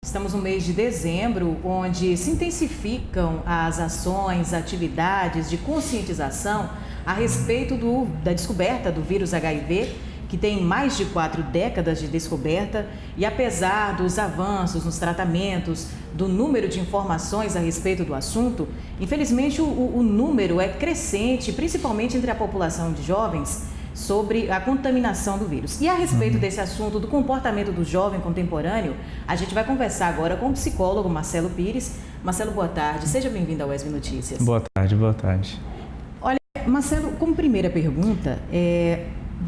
Estamos no mês de dezembro, onde se intensificam as ações, atividades de conscientização a respeito da descoberta do vírus HIV, que tem mais de 4 décadas de descoberta, e apesar dos avanços nos tratamentos, do número de informações a respeito do assunto, infelizmente o número é crescente, principalmente entre a população de jovens, sobre a contaminação do vírus. E a respeito desse assunto, do comportamento do jovem contemporâneo, a gente vai conversar agora com o psicólogo Marcelo Pires. Marcelo, boa tarde. Seja bem-vindo ao ESB Notícias. Boa tarde, boa tarde. Olha, Marcelo, como primeira pergunta,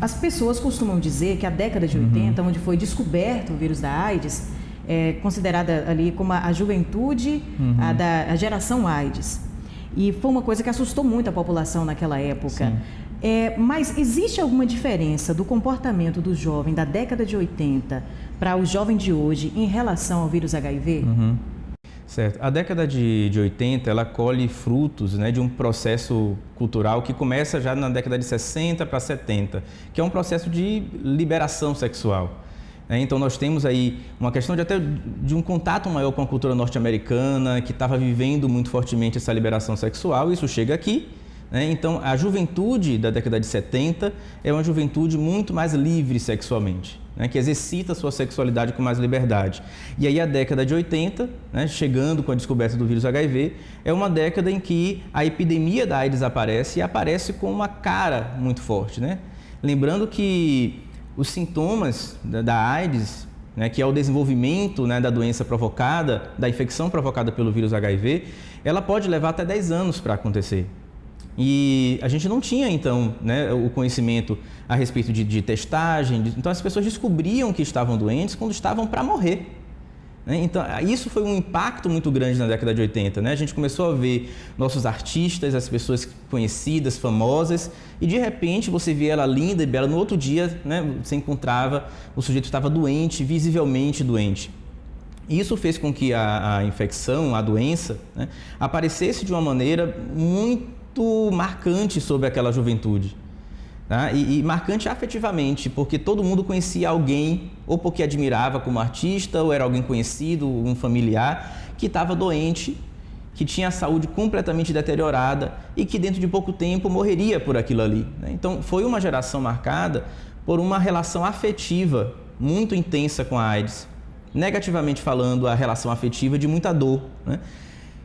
as pessoas costumam dizer que a década de 80, onde foi descoberto o vírus da AIDS, é considerada ali como a juventude, a geração AIDS. E foi uma coisa que assustou muito a população naquela época. Sim. Mas existe alguma diferença do comportamento do jovem da década de 80 para o jovem de hoje em relação ao vírus HIV? Certo. A década de 80, ela colhe frutos, né, de um processo cultural que começa já na década de 60 para 70, que é um processo de liberação sexual. Então nós temos aí uma questão de um contato maior com a cultura norte-americana, que estava vivendo muito fortemente essa liberação sexual. Isso chega aqui. Então, a juventude da década de 70 é uma juventude muito mais livre sexualmente, que exercita a sua sexualidade com mais liberdade. E aí a década de 80, chegando com a descoberta do vírus HIV, é uma década em que a epidemia da AIDS aparece e aparece com uma cara muito forte. Lembrando que os sintomas da AIDS, que é o desenvolvimento da doença provocada, da infecção provocada pelo vírus HIV, ela pode levar até 10 anos para acontecer. E a gente não tinha, então, o conhecimento a respeito de testagem. Então, as pessoas descobriam que estavam doentes quando estavam para morrer. Então, isso foi um impacto muito grande na década de 80. A gente começou a ver nossos artistas, as pessoas conhecidas, famosas, e de repente você via ela linda e bela. No outro dia, você encontrava, o sujeito estava doente, visivelmente doente. Isso fez com que a infecção, a doença, aparecesse de uma maneira muito marcante sobre aquela juventude, e marcante afetivamente, porque todo mundo conhecia alguém, ou porque admirava como artista, ou era alguém conhecido, um familiar, que estava doente, que tinha a saúde completamente deteriorada e que dentro de pouco tempo morreria por aquilo ali. Então foi uma geração marcada por uma relação afetiva muito intensa com a AIDS, negativamente falando, a relação afetiva de muita dor.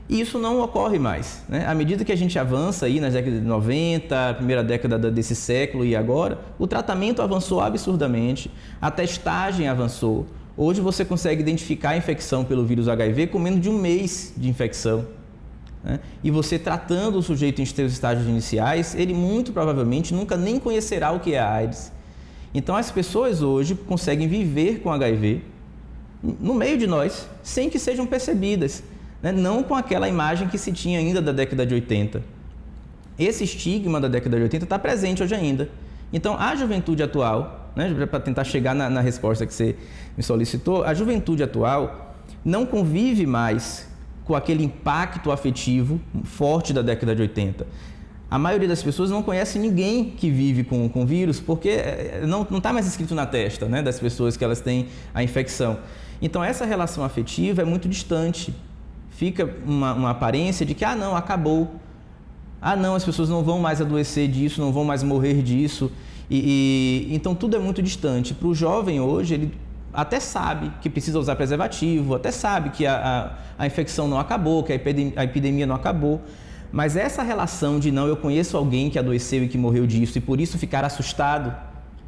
E isso não ocorre mais. À medida que a gente avança aí nas décadas de 90, a primeira década desse século e agora, o tratamento avançou absurdamente, a testagem avançou. Hoje você consegue identificar a infecção pelo vírus HIV com menos de um mês de infecção. E você tratando o sujeito em seus estágios iniciais, ele muito provavelmente nunca nem conhecerá o que é a AIDS. Então as pessoas hoje conseguem viver com HIV no meio de nós, sem que sejam percebidas. Não com aquela imagem que se tinha ainda da década de 80. Esse estigma da década de 80 está presente hoje ainda. Então, a juventude atual, para tentar chegar na resposta que você me solicitou, a juventude atual não convive mais com aquele impacto afetivo forte da década de 80. A maioria das pessoas não conhece ninguém que vive com vírus, porque não está mais escrito na testa das pessoas que elas têm a infecção. Então, essa relação afetiva é muito distante. Fica uma aparência de que, não, acabou. Não, as pessoas não vão mais adoecer disso, não vão mais morrer disso. Então, tudo é muito distante. Para o jovem hoje, ele até sabe que precisa usar preservativo, até sabe que a infecção não acabou, que a epidemia não acabou. Mas essa relação de, não, eu conheço alguém que adoeceu e que morreu disso, e por isso ficar assustado,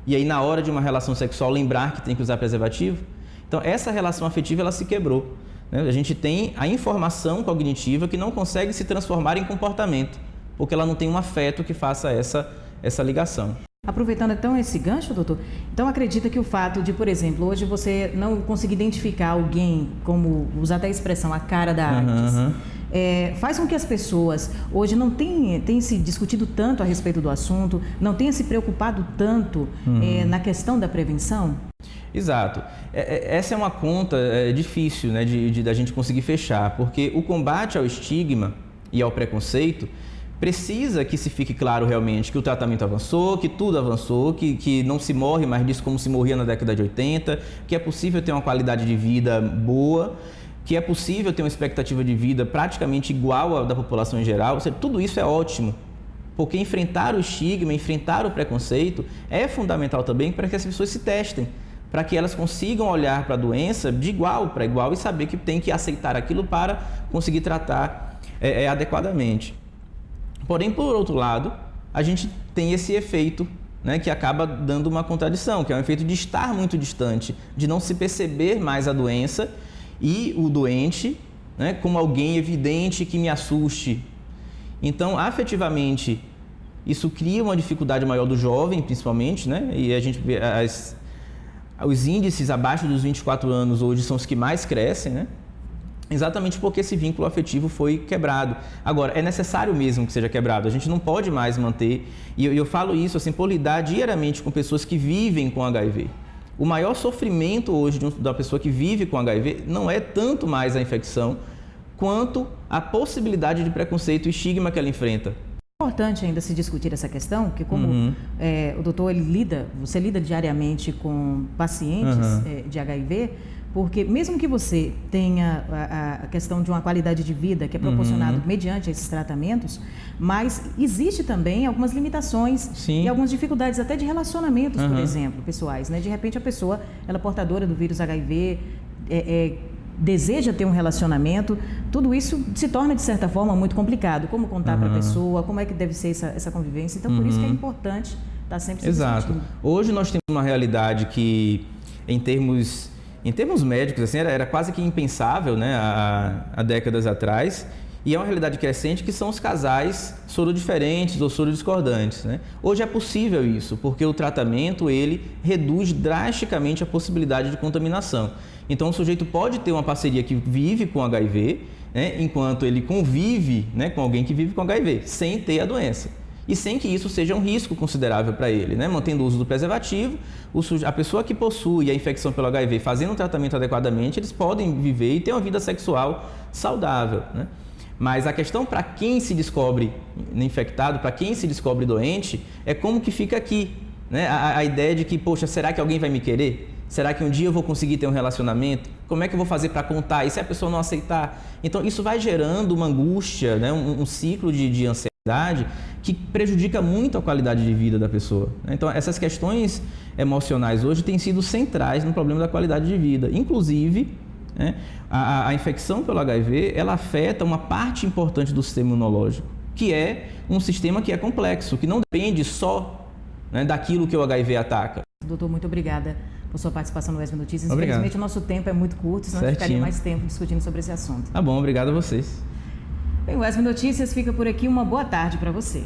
e aí na hora de uma relação sexual lembrar que tem que usar preservativo. Então, essa relação afetiva, ela se quebrou. A gente tem a informação cognitiva que não consegue se transformar em comportamento, porque ela não tem um afeto que faça essa ligação. Aproveitando então esse gancho, doutor, então acredita que o fato de, por exemplo, hoje você não conseguir identificar alguém, como usar até a expressão, a cara da AIDS, faz com que as pessoas hoje não tenham se discutido tanto a respeito do assunto, não tenham se preocupado tanto na questão da prevenção? Exato. Essa é uma conta difícil da gente conseguir fechar, porque o combate ao estigma e ao preconceito precisa que se fique claro realmente que o tratamento avançou, que tudo avançou, que não se morre mais disso como se morria na década de 80, que é possível ter uma qualidade de vida boa, que é possível ter uma expectativa de vida praticamente igual à da população em geral. Ou seja, tudo isso é ótimo, porque enfrentar o estigma, enfrentar o preconceito é fundamental também para que as pessoas se testem, para que elas consigam olhar para a doença de igual para igual e saber que tem que aceitar aquilo para conseguir tratar adequadamente. Porém, por outro lado, a gente tem esse efeito, né, que acaba dando uma contradição, que é o efeito de estar muito distante, de não se perceber mais a doença e o doente, né, como alguém evidente que me assuste. Então, afetivamente, isso cria uma dificuldade maior do jovem, principalmente, né, e a gente vê os índices abaixo dos 24 anos hoje são os que mais crescem, né? Exatamente porque esse vínculo afetivo foi quebrado. Agora, é necessário mesmo que seja quebrado, a gente não pode mais manter, e eu falo isso assim, por lidar diariamente com pessoas que vivem com HIV. O maior sofrimento hoje da pessoa que vive com HIV não é tanto mais a infecção, quanto a possibilidade de preconceito e estigma que ela enfrenta. É importante ainda se discutir essa questão, que como o doutor você lida diariamente com pacientes de HIV, porque mesmo que você tenha a questão de uma qualidade de vida que é proporcionado mediante esses tratamentos, mas existe também algumas limitações e algumas dificuldades até de relacionamentos, por exemplo, pessoais, né? De repente a pessoa, ela é portadora do vírus HIV, deseja ter um relacionamento, tudo isso se torna de certa forma muito complicado. Como contar para a pessoa, como é que deve ser essa convivência. Então, por isso que é importante estar sempre se discutindo. Hoje nós temos uma realidade que, em termos médicos, assim, era quase que impensável, né, há décadas atrás, e é uma realidade crescente que são os casais sorodiferentes ou sorodiscordantes, né? Hoje é possível isso, porque o tratamento ele reduz drasticamente a possibilidade de contaminação. Então o sujeito pode ter uma parceria que vive com HIV, né, enquanto ele convive, né, com alguém que vive com HIV, sem ter a doença. E sem que isso seja um risco considerável para ele, né? Mantendo o uso do preservativo, a pessoa que possui a infecção pelo HIV fazendo um tratamento adequadamente, eles podem viver e ter uma vida sexual saudável, né? Mas a questão para quem se descobre infectado, para quem se descobre doente, é como que fica aqui, né? A ideia de que, poxa, será que alguém vai me querer? Será que um dia eu vou conseguir ter um relacionamento? Como é que eu vou fazer para contar? E se a pessoa não aceitar? Então, isso vai gerando uma angústia, né? um ciclo de ansiedade que prejudica muito a qualidade de vida da pessoa. Então, essas questões emocionais hoje têm sido centrais no problema da qualidade de vida. Inclusive, né, a infecção pelo HIV, ela afeta uma parte importante do sistema imunológico, que é um sistema que é complexo, que não depende só, né, daquilo que o HIV ataca. Doutor, muito obrigada por sua participação no UESB Notícias. Obrigado. Infelizmente, o nosso tempo é muito curto, senão a gente ficaria mais tempo discutindo sobre esse assunto. Tá bom, obrigado a vocês. Bem, o UESB Notícias fica por aqui. Uma boa tarde para você.